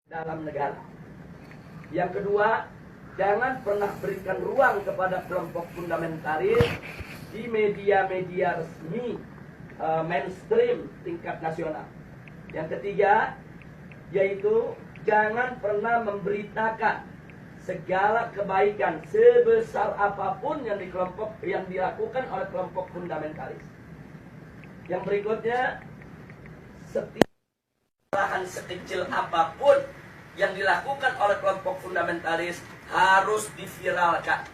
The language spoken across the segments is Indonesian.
dalam negara. Yang kedua, jangan pernah berikan ruang kepada kelompok fundamentalis di media-media resmi mainstream tingkat nasional. Yang ketiga, yaitu jangan pernah memberitakan segala kebaikan sebesar apapun yang dilakukan oleh kelompok fundamentalis. Yang berikutnya, setiap kesalahan sekecil apapun yang dilakukan oleh kelompok fundamentalis harus diviralkan,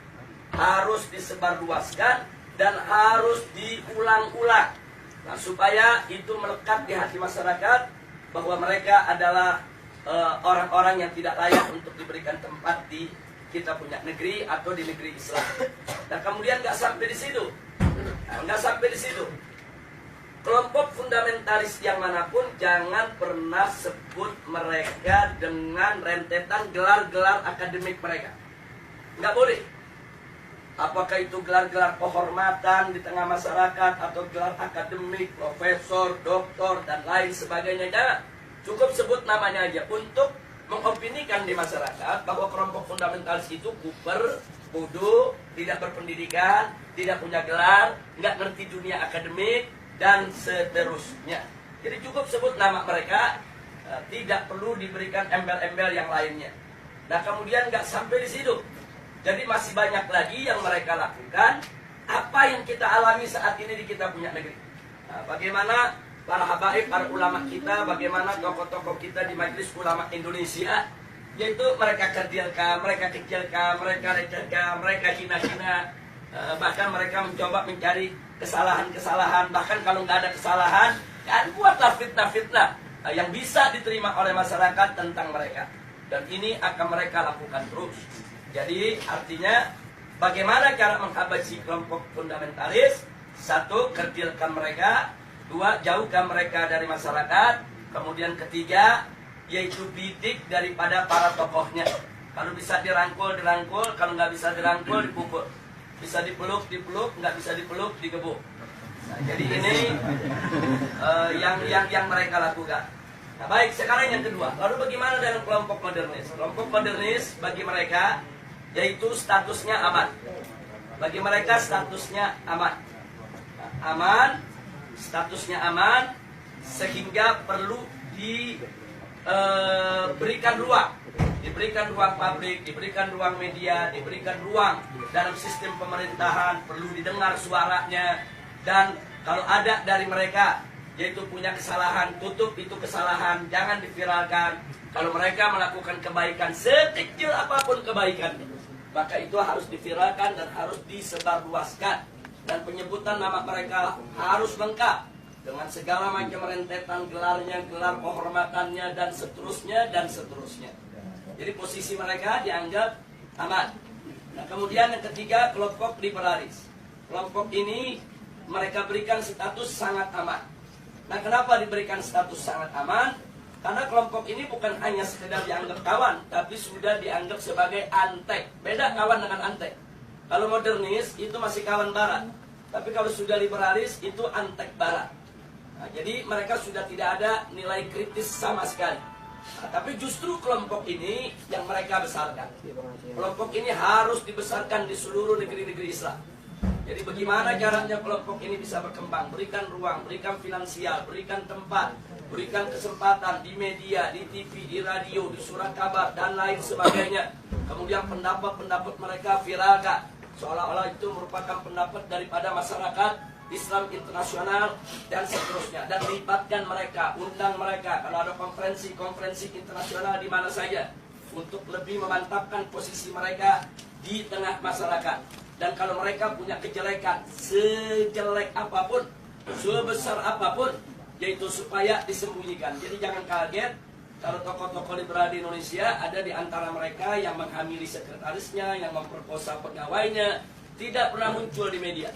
harus disebarluaskan, dan harus diulang-ulang. Nah, supaya itu melekat di hati masyarakat bahwa mereka adalah orang-orang yang tidak layak untuk diberikan tempat di kita punya negeri atau di negeri Islam. Nah, kemudian nggak sampai di situ, kelompok fundamentalis yang manapun jangan pernah sebut mereka dengan rentetan gelar-gelar akademik mereka. Nggak boleh. Apakah itu gelar-gelar kehormatan di tengah masyarakat atau gelar akademik, profesor, doktor, dan lain sebagainya. Jangan. Cukup sebut namanya aja untuk mengopinikan di masyarakat bahwa kelompok fundamentalis itu kuper, bodoh, tidak berpendidikan, tidak punya gelar, nggak ngerti dunia akademik, dan seterusnya. Jadi cukup sebut nama mereka, tidak perlu diberikan embel-embel yang lainnya. Nah, kemudian nggak sampai di situ. Jadi masih banyak lagi yang mereka lakukan. Apa yang kita alami saat ini di kita punya negeri. Nah, bagaimana para habaib, para ulama kita, bagaimana tokoh-tokoh kita di Majelis Ulama Indonesia, yaitu mereka kerdilkan, mereka kecilkan, mereka recehkan, mereka hina-hina, bahkan mereka mencoba mencari kesalahan-kesalahan, bahkan kalau nggak ada kesalahan, ya buatlah fitnah-fitnah yang bisa diterima oleh masyarakat tentang mereka. Dan ini akan mereka lakukan terus. Jadi artinya bagaimana cara menghabisi kelompok fundamentalis? Satu, kerdilkan mereka. Dua, jauhkan mereka dari masyarakat. Kemudian ketiga, yaitu bidik daripada para tokohnya. Kalau bisa dirangkul, dirangkul. Kalau nggak bisa dirangkul, dipukul. Bisa dipeluk, dipeluk. Nggak bisa dipeluk, digebuk. Nah, jadi ini yang mereka lakukan. Nah, baik, sekarang yang kedua. Lalu bagaimana dengan kelompok modernis? Kelompok modernis bagi mereka, yaitu statusnya aman. Bagi mereka statusnya aman. Nah, aman. Statusnya aman sehingga perlu diberikan ruang, publik, diberikan ruang media, diberikan ruang dalam sistem pemerintahan, perlu didengar suaranya, dan kalau ada dari mereka yaitu punya kesalahan, tutup itu kesalahan, jangan diviralkan. Kalau mereka melakukan kebaikan sekecil apapun kebaikan, maka itu harus diviralkan dan harus disebarluaskan. Dan penyebutan nama mereka harus lengkap dengan segala macam rentetan gelarnya, gelar kehormatannya, dan seterusnya, dan seterusnya. Jadi posisi mereka dianggap aman. Nah, kemudian yang ketiga, kelompok liberalis. Kelompok ini mereka berikan status sangat aman. Nah, kenapa diberikan status sangat aman? Karena kelompok ini bukan hanya sekedar dianggap kawan, tapi sudah dianggap sebagai antek. Beda kawan dengan antek. Kalau modernis itu masih kawan barat, tapi kalau sudah liberalis itu antek barat. Nah, jadi mereka sudah tidak ada nilai kritis sama sekali. Nah, tapi justru kelompok ini yang mereka besarkan. Kelompok ini harus dibesarkan di seluruh negeri-negeri Islam. Jadi bagaimana caranya kelompok ini bisa berkembang? Berikan ruang, berikan finansial, berikan tempat, berikan kesempatan di media, di TV, di radio, di surat kabar, dan lain sebagainya. Kemudian pendapat-pendapat mereka viralkan, seolah-olah itu merupakan pendapat daripada masyarakat Islam internasional, dan seterusnya. Dan libatkan mereka, undang mereka kalau ada konferensi-konferensi internasional di mana saja, untuk lebih memantapkan posisi mereka di tengah masyarakat. Dan kalau mereka punya kejelekan, sejelek apapun, sebesar apapun, yaitu supaya disembunyikan. Jadi jangan kaget kalau tokoh-tokoh liberal di Indonesia ada di antara mereka yang menghamili sekretarisnya, yang memperkosa pegawainya, tidak pernah muncul di media.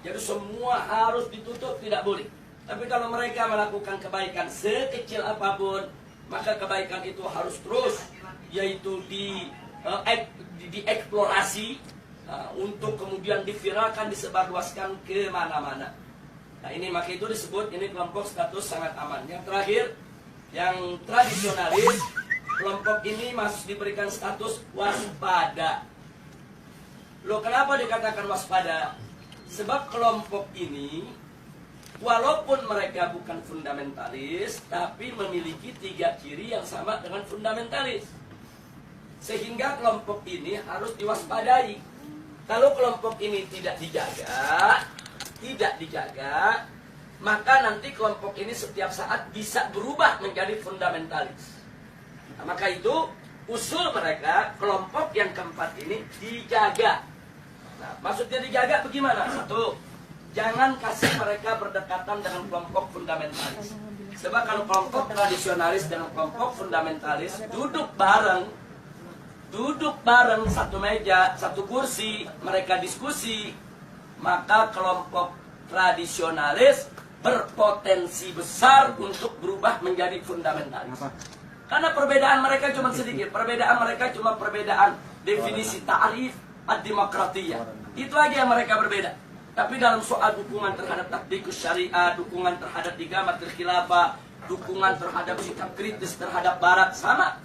Jadi semua harus ditutup, tidak boleh. Tapi kalau mereka melakukan kebaikan sekecil apapun, maka kebaikan itu harus terus, yaitu dieksplorasi untuk kemudian diviralkan, disebarluaskan ke mana-mana. Nah ini maka itu disebut ini kelompok status sangat aman. Yang terakhir, yang tradisionalis, kelompok ini masih diberikan status waspada. Loh, kenapa dikatakan waspada? Sebab kelompok ini walaupun mereka bukan fundamentalis, tapi memiliki 3 ciri yang sama dengan fundamentalis. Sehingga kelompok ini harus diwaspadai. Kalau kelompok ini tidak dijaga, maka nanti kelompok ini setiap saat bisa berubah menjadi fundamentalis. Nah, maka itu usul mereka, kelompok yang keempat ini dijaga. Nah, maksudnya dijaga bagaimana? Satu, jangan kasih mereka berdekatan dengan kelompok fundamentalis. Sebab kalau kelompok tradisionalis dengan kelompok fundamentalis duduk bareng satu meja, satu kursi, mereka diskusi, maka kelompok tradisionalis berpotensi besar untuk berubah menjadi fundamentalis. Karena perbedaan mereka cuma sedikit, perbedaan definisi ta'rif ad-demokratiyah. Itu aja yang mereka berbeda. Tapi dalam soal dukungan terhadap tatbikus syariah, dukungan terhadap igamatul khilafah, dukungan terhadap sikap kritis terhadap barat, sama.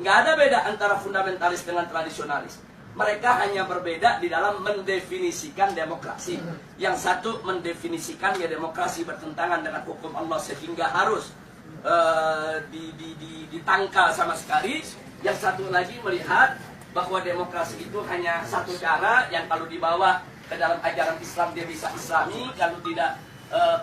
Nggak ada beda antara fundamentalis dengan tradisionalis. Mereka hanya berbeda di dalam mendefinisikan demokrasi. Yang satu mendefinisikan ya demokrasi bertentangan dengan hukum Allah sehingga harus ditangkal sama sekali. Yang satu lagi melihat bahwa demokrasi itu hanya satu cara yang kalau dibawa ke dalam ajaran Islam dia bisa islami, kalau tidak,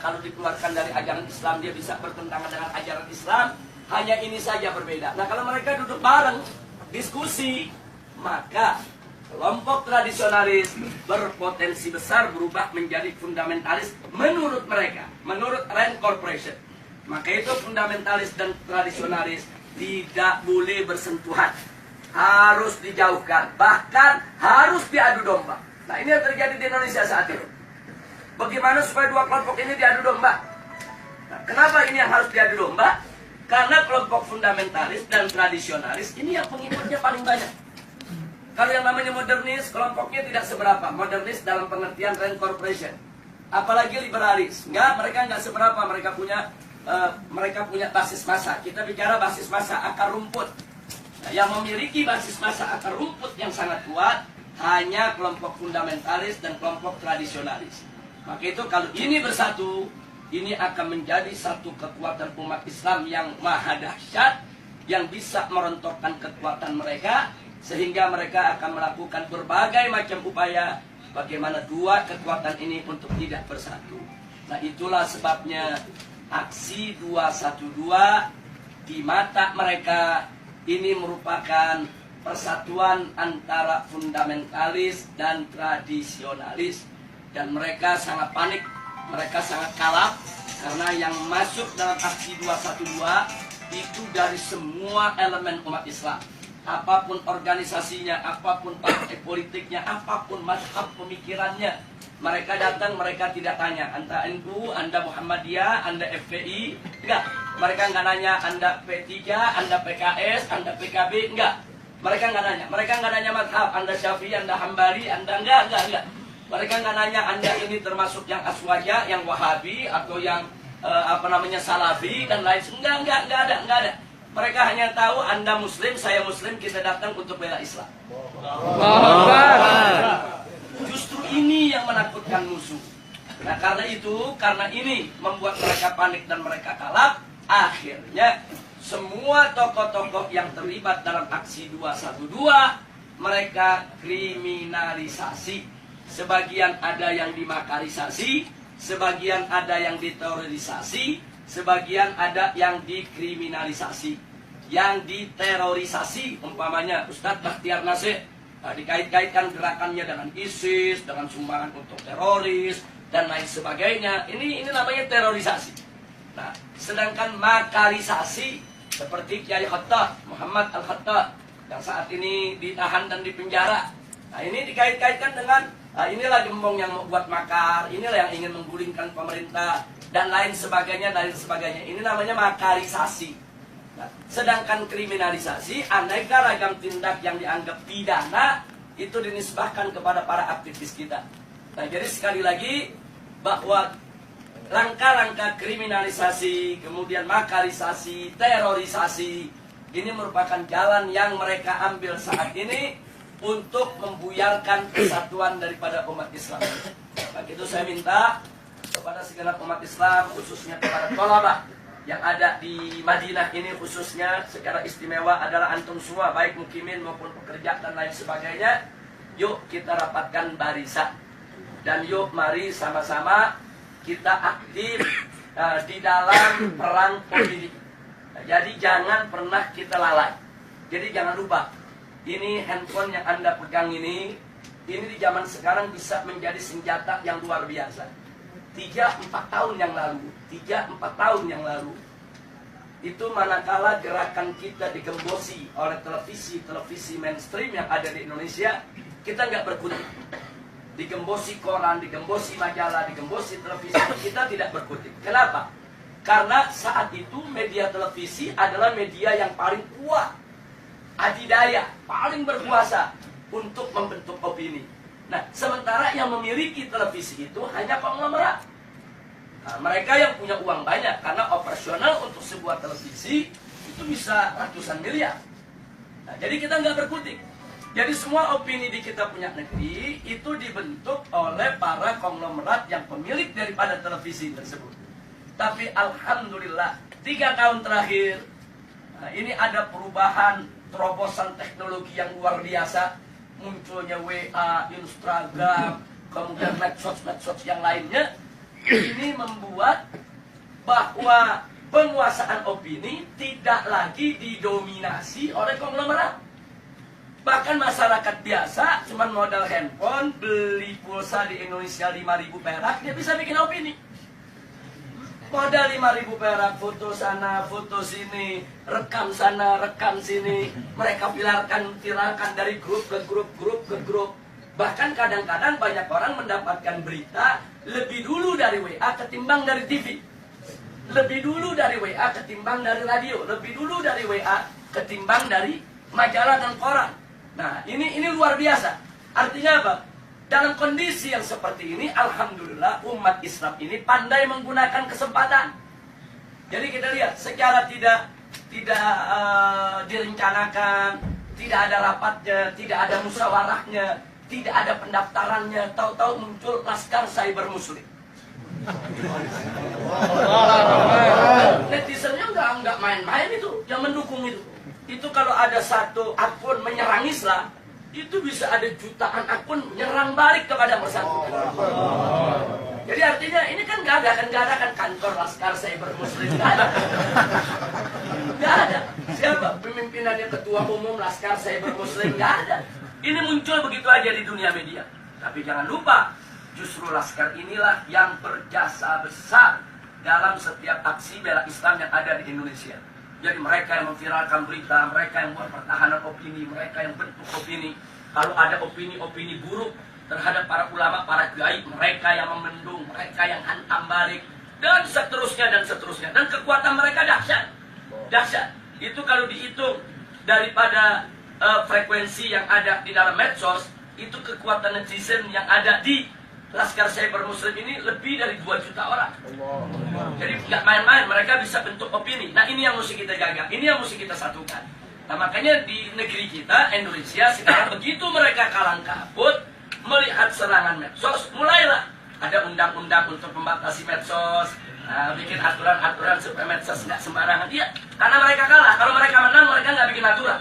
kalau dikeluarkan dari ajaran Islam dia bisa bertentangan dengan ajaran Islam. Hanya ini saja berbeda. Nah, kalau mereka duduk bareng diskusi, maka kelompok tradisionalis berpotensi besar berubah menjadi fundamentalis menurut mereka, menurut Rand Corporation. Maka itu fundamentalis dan tradisionalis tidak boleh bersentuhan, harus dijauhkan, bahkan harus diadu domba. Nah, ini yang terjadi di Indonesia saat ini. Bagaimana supaya dua kelompok ini diadu domba? Nah, kenapa ini yang harus diadu domba? Karena kelompok fundamentalis dan tradisionalis ini yang pengikutnya paling banyak. Kalau yang namanya modernis, kelompoknya tidak seberapa. Modernis dalam pengertian Rand Corporation. Apalagi liberalis. Mereka nggak seberapa. Mereka punya basis massa. Kita bicara basis massa akar rumput. Nah, yang memiliki basis massa akar rumput yang sangat kuat hanya kelompok fundamentalis dan kelompok tradisionalis. Maka itu kalau ini bersatu, ini akan menjadi satu kekuatan umat Islam yang maha dahsyat, yang bisa merontokkan kekuatan mereka, sehingga mereka akan melakukan berbagai macam upaya bagaimana dua kekuatan ini untuk tidak bersatu. Nah, itulah sebabnya aksi 212 di mata mereka ini merupakan persatuan antara fundamentalis dan tradisionalis. Dan mereka sangat panik, mereka sangat kalap, karena yang masuk dalam aksi 212 itu dari semua elemen umat Islam. Apapun organisasinya, apapun partai politiknya, apapun mazhab pemikirannya, mereka datang, mereka tidak tanya Anda NU, Anda Muhammadiyah, Anda FPI, enggak. Mereka enggak nanya Anda P3, Anda PKS, Anda PKB, enggak. Mereka enggak nanya. Mereka enggak nanya mazhab, Anda Syafi'i, Anda Hambali, Anda enggak. Mereka enggak nanya Anda ini termasuk yang Aswaja, yang Wahabi, atau yang Salafi dan lain. Enggak ada. Mereka hanya tahu Anda Muslim, saya Muslim, kita datang untuk bela Islam. Justru ini yang menakutkan musuh. Nah, karena ini membuat mereka panik dan mereka kalap. Akhirnya semua tokoh-tokoh yang terlibat dalam aksi 212 mereka kriminalisasi. Sebagian ada yang dimakarisasi, sebagian ada yang diterorisasi, sebagian ada yang dikriminalisasi, yang diterorisasi. Umpamanya Ustadz Bakhtiar Nasir dikait-kaitkan gerakannya dengan ISIS, dengan sumbangan untuk teroris dan lain sebagainya. Ini namanya terorisasi. Nah, sedangkan makarisasi seperti Kiai Khattab, Muhammad Al-Khattab yang saat ini ditahan dan dipenjara. Nah, ini dikait-kaitkan dengan inilah gembong yang membuat makar, inilah yang ingin menggulingkan pemerintah dan lain sebagainya. Ini namanya makarisasi. Nah, sedangkan kriminalisasi, aneka ragam tindak yang dianggap pidana itu dinisbahkan kepada para aktivis kita. Nah, jadi sekali lagi bahwa langkah-langkah kriminalisasi, kemudian makarisasi, terorisasi Ini merupakan jalan yang mereka ambil saat ini untuk membuyarkan kesatuan daripada umat Islam. Maka itu saya minta kepada segenap umat Islam, khususnya kepada tolabah yang ada di Madinah ini, khususnya secara istimewa adalah antum semua, baik mukimin maupun pekerja dan lain sebagainya. Yuk kita rapatkan barisan, dan yuk mari sama-sama kita aktif di dalam perang politik. Jadi jangan pernah kita lalai. Jadi jangan lupa, ini handphone yang Anda pegang ini di zaman sekarang bisa menjadi senjata yang luar biasa. 3-4 tahun yang lalu, itu manakala gerakan kita digembosi oleh televisi mainstream yang ada di Indonesia, kita nggak berkutik. Digembosi koran, digembosi majalah, digembosi televisi, kita tidak berkutik. Kenapa? Karena saat itu media televisi adalah media yang paling kuat, adidaya, paling berkuasa untuk membentuk opini. Nah, sementara yang memiliki televisi itu hanya konglomerat. Nah, mereka yang punya uang banyak, karena operasional untuk sebuah televisi itu bisa ratusan miliar. Nah, jadi kita nggak berkutik. Jadi semua opini di kita punya negeri itu dibentuk oleh para konglomerat yang pemilik daripada televisi tersebut. Tapi alhamdulillah 3 tahun terakhir ini ada perubahan, terobosan teknologi yang luar biasa. Munculnya WA, Instagram, kemudian medsos yang lainnya. Ini membuat bahwa penguasaan opini tidak lagi didominasi oleh konglomerat. Bahkan masyarakat biasa cuma modal handphone, beli pulsa di Indonesia 5.000 perak, dia bisa bikin opini. Modal 5.000 perak, foto sana, foto sini, rekam sana, rekam sini. Mereka viralkan dari grup ke grup. Bahkan kadang-kadang banyak orang mendapatkan berita lebih dulu dari WA ketimbang dari TV. Lebih dulu dari WA ketimbang dari radio. Lebih dulu dari WA ketimbang dari majalah dan koran. Nah, ini luar biasa. Artinya apa? Dalam kondisi yang seperti ini, alhamdulillah umat Islam ini pandai menggunakan kesempatan. Jadi kita lihat secara tidak direncanakan, tidak ada rapatnya, tidak ada musyawarahnya, tidak ada pendaftarannya, tahu-tahu muncul Laskar Cyber Muslim. Netizennya nggak main-main itu, yang mendukung itu. Itu kalau ada satu akun menyerang Islam, itu bisa ada jutaan akun menyerang balik kepada bersangkutan. Jadi artinya ini kan nggak ada kantor Laskar Cyber Muslim, nggak ada. Siapa pemimpinannya, ketua umum Laskar Cyber Muslim, nggak ada. Ini muncul begitu aja di dunia media. Tapi jangan lupa, justru Laskar inilah yang berjasa besar dalam setiap aksi bela Islam yang ada di Indonesia. Jadi mereka yang memviralkan berita, mereka yang buat pertahanan opini, mereka yang bentuk opini. Kalau ada opini-opini buruk terhadap para ulama, para kiai, mereka yang memendung, mereka yang hantam balik, dan seterusnya dan seterusnya. Dan kekuatan mereka dahsyat. Dahsyat. Itu kalau dihitung daripada frekuensi yang ada di dalam medsos, itu kekuatan netizen yang ada di Laskar Cyber Muslim ini lebih dari 2 juta orang. Jadi nggak main-main, mereka bisa bentuk opini. Nah, ini yang mesti kita jaga, ini yang mesti kita satukan. Nah, makanya di negeri kita, Indonesia, sekarang begitu mereka kalang kabut melihat serangan medsos, mulailah ada undang-undang untuk membatasi medsos, bikin aturan-aturan supaya medsos nggak sembarangan. Iya, karena mereka kalah. Kalau mereka menang, mereka nggak bikin aturan.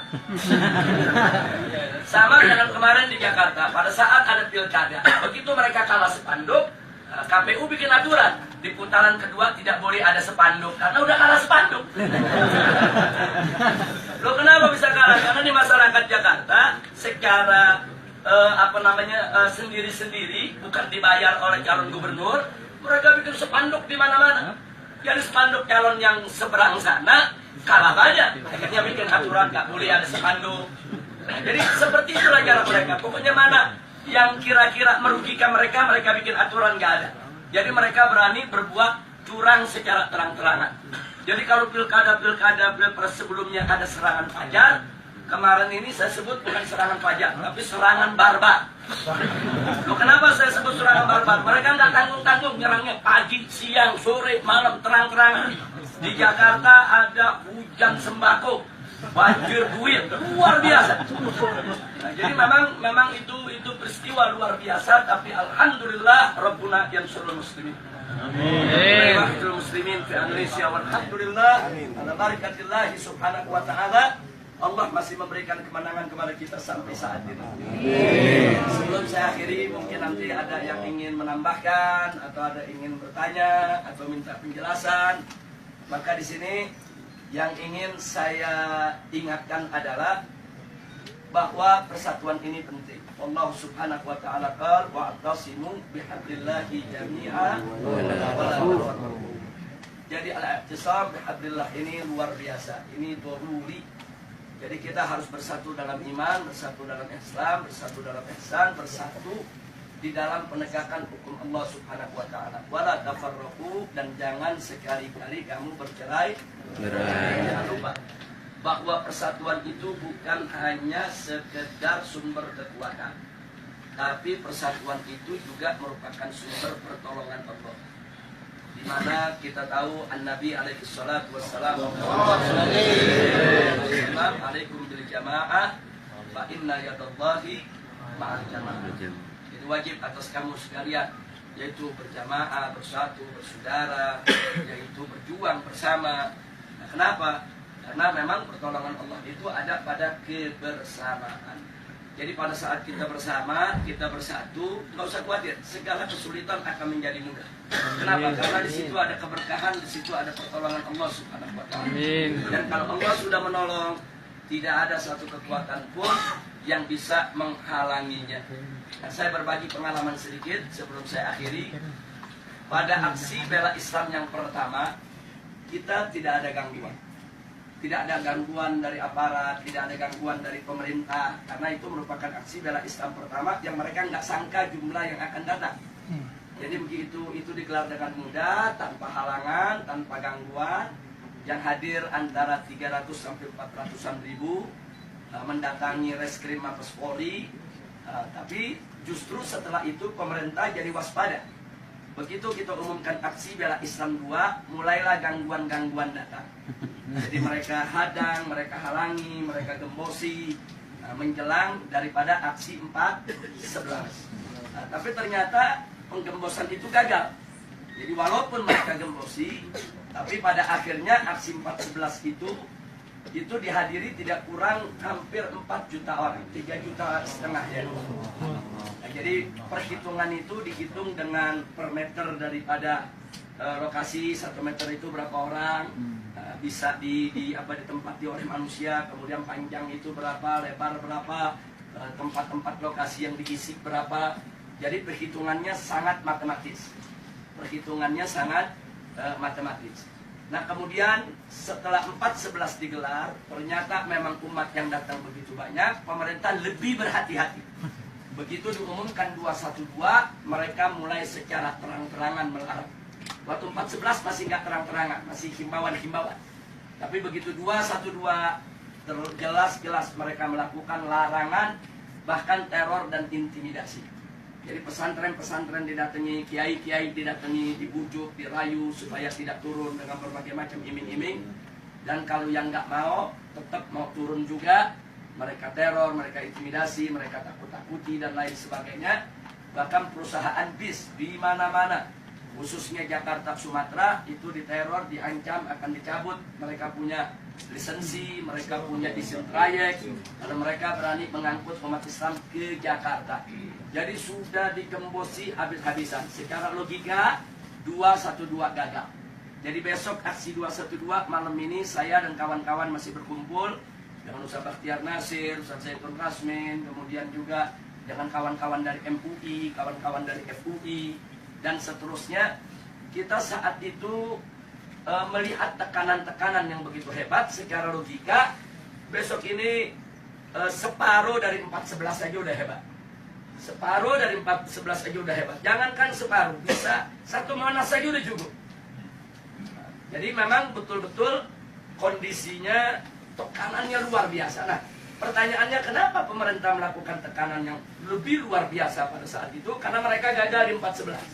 Sama dengan kemarin di Jakarta, pada saat ada pilkada, begitu mereka kalah spanduk, KPU bikin aturan, di putaran kedua tidak boleh ada spanduk, karena udah kalah spanduk. Loh, kenapa bisa kalah? Karena di masyarakat Jakarta, secara sendiri-sendiri, bukan dibayar oleh calon gubernur, mereka bikin spanduk di mana-mana. Jadi spanduk calon yang seberang sana kalah banyak, akhirnya bikin aturan nggak boleh ada spanduk. Nah, jadi seperti itulah cara mereka. Pokoknya mana yang kira-kira merugikan mereka, mereka bikin aturan nggak ada. Jadi mereka berani berbuat curang secara terang-terangan. Jadi kalau pilpres sebelumnya ada serangan fajar, kemarin ini saya sebut bukan serangan fajar, tapi serangan barbar. Loh, kenapa saya sebut serangan barbar? Mereka nggak tanggung-tanggung nyerangnya pagi, siang, sore, malam, terang-terangan. Di Jakarta ada hujan sembako. banjir duit luar biasa. Nah, jadi memang itu peristiwa luar biasa, tapi alhamdulillah Rabbuna yang seluruh muslimin. Amin. Muslimin di Indonesia, walhamdulillah ala barakatillah subhanahu wa ta'ala. Allah masih memberikan kemenangan kepada kita sampai saat ini. Sebelum saya akhiri, mungkin nanti ada yang ingin menambahkan atau ada ingin bertanya atau minta penjelasan. Maka di sini yang ingin saya ingatkan adalah bahwa persatuan ini penting. Allah subhanahu wa ta'ala qala wa'tasimu bihablillahi jami'a wa la tafarraqu. Jadi al-i'tisam bihablillah ini luar biasa. Ini daruri. Jadi kita harus bersatu dalam iman, bersatu dalam Islam, bersatu dalam ihsan, bersatu di dalam penegakan hukum Allah subhanahu wa ta'ala. Wala tafarraqu, dan jangan sekali-kali kamu bercerai. Jangan lupa bahwa persatuan itu bukan hanya sekedar sumber kekuatan, tapi persatuan itu juga merupakan sumber pertolongan Allah. Di mana kita tahu An-Nabi alaihi salatu wassalam alaikum bil jamaah fa inna yadallahi ma'al jamaah. Itu wajib atas kamu sekalian, yaitu berjamaah, bersatu, bersaudara, yaitu berjuang bersama. Nah, kenapa? Karena memang pertolongan Allah itu ada pada kebersamaan. Jadi pada saat kita bersama, kita bersatu, nggak usah khawatir, segala kesulitan akan menjadi mudah. Kenapa? Karena di situ ada keberkahan, di situ ada pertolongan Allah subhanahu wa ta'ala. Dan kalau Allah sudah menolong, tidak ada satu kekuatan pun yang bisa menghalanginya. Dan saya berbagi pengalaman sedikit sebelum saya akhiri. Pada aksi bela Islam yang pertama, kita tidak ada gangguan. Tidak ada gangguan dari aparat, tidak ada gangguan dari pemerintah, karena itu merupakan aksi bela Islam pertama yang mereka nggak sangka jumlah yang akan datang. Jadi begitu itu digelar dengan mudah, tanpa halangan, tanpa gangguan, yang hadir antara 300 sampai 400-an ribu, mendatangi reskrim Mabes Polri. Tapi justru setelah itu pemerintah jadi waspada. Begitu kita umumkan aksi bela Islam 2, mulailah gangguan-gangguan datang. Jadi mereka hadang, mereka halangi, mereka gembosi menjelang daripada aksi 4/11. Tapi ternyata penggembosan itu gagal. Jadi walaupun mereka gembosi, tapi pada akhirnya aksi 4/11 itu dihadiri tidak kurang hampir 4 juta orang, 3,5 juta ya. Nah, jadi perhitungan itu dihitung dengan per meter daripada lokasi, 1 meter itu berapa orang, bisa ditempati oleh manusia, kemudian panjang itu berapa, lebar berapa, tempat-tempat lokasi yang diisi berapa. Jadi perhitungannya sangat matematis. Nah kemudian setelah 4/11 digelar, ternyata memang umat yang datang begitu banyak, pemerintah lebih berhati-hati. Begitu diumumkan 212, mereka mulai secara terang-terangan melarang. Waktu 4/11 masih nggak terang-terangan, masih himbauan-himbauan. Tapi begitu 212, jelas-jelas mereka melakukan larangan, bahkan teror dan intimidasi. Jadi pesantren-pesantren didatangi, kiai-kiai didatangi, dibujuk, dirayu supaya tidak turun dengan berbagai macam iming-iming. Dan kalau yang nggak mau, tetap mau turun juga, mereka teror, mereka intimidasi, mereka takut-takuti dan lain sebagainya. Bahkan perusahaan bis di mana-mana, khususnya Jakarta, Sumatera, itu diteror, diancam akan dicabut. Mereka punya lisensi, mereka punya izin trayek, karena mereka berani mengangkut umat Islam ke Jakarta. Jadi sudah digembosi habis-habisan. Secara logika 212 gagal. Jadi besok aksi 212 malam ini saya dan kawan-kawan masih berkumpul dengan Ustaz Bakhtiar Nasir, Ustaz Zaitun Rasmin, kemudian juga dengan kawan-kawan dari MUI, kawan-kawan dari FUI, dan seterusnya. Kita saat itu melihat tekanan-tekanan yang begitu hebat. Secara logika besok ini separuh dari 4/11 saja udah hebat. Separuh dari 4/11 saja udah hebat. Jangankan separuh, bisa 1 Monas saja udah cukup. Jadi memang betul-betul kondisinya, tekanannya luar biasa. Nah, pertanyaannya kenapa pemerintah melakukan tekanan yang lebih luar biasa pada saat itu? Karena mereka gagal di 4/11.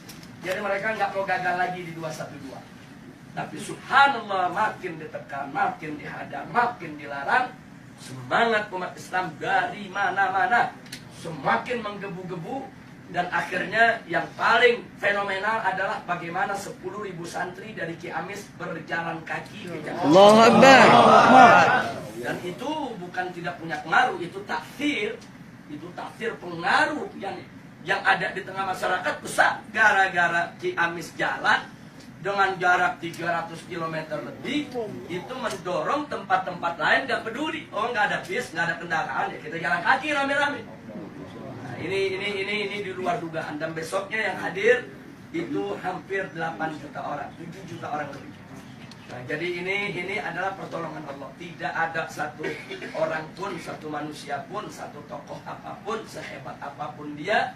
Jadi mereka nggak mau gagal lagi di 212. Tapi subhanallah, makin ditekan, makin dihadang, makin dilarang, semangat umat Islam dari mana-mana semakin menggebu-gebu, dan akhirnya yang paling fenomenal adalah bagaimana 10.000 santri dari Ciamis berjalan kaki ke Jakarta. Allahu Akbar. Dan itu bukan tidak punya pengaruh, itu takdir pengaruh yang ada di tengah masyarakat besar. Gara-gara Ciamis jalan dengan jarak 300 km lebih, itu mendorong tempat-tempat lain gak peduli. Oh, nggak ada bis, nggak ada kendaraan, ya kita jalan kaki rame-rame. Nah, ini di luar dugaan. Dan besoknya yang hadir itu hampir 8 juta orang, 7 juta orang lebih. Nah, jadi ini adalah pertolongan Allah. Tidak ada satu orang pun, satu manusia pun, satu tokoh apapun, sehebat apapun dia,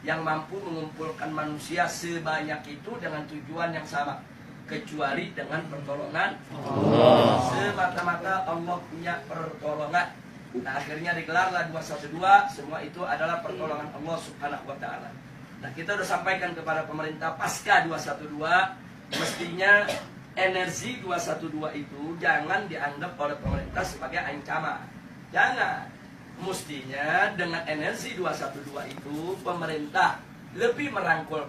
yang mampu mengumpulkan manusia sebanyak itu dengan tujuan yang sama, kecuali dengan pertolongan Allah. Semata-mata Allah punya pertolongan. Nah, akhirnya digelarlah 212. Semua itu adalah pertolongan Allah Subhanahu wa ta'ala. Nah, kita sudah sampaikan kepada pemerintah pasca 212, mestinya energi 212 itu jangan dianggap oleh pemerintah sebagai ancaman. Jangan. Mestinya dengan energi 212 itu pemerintah lebih merangkul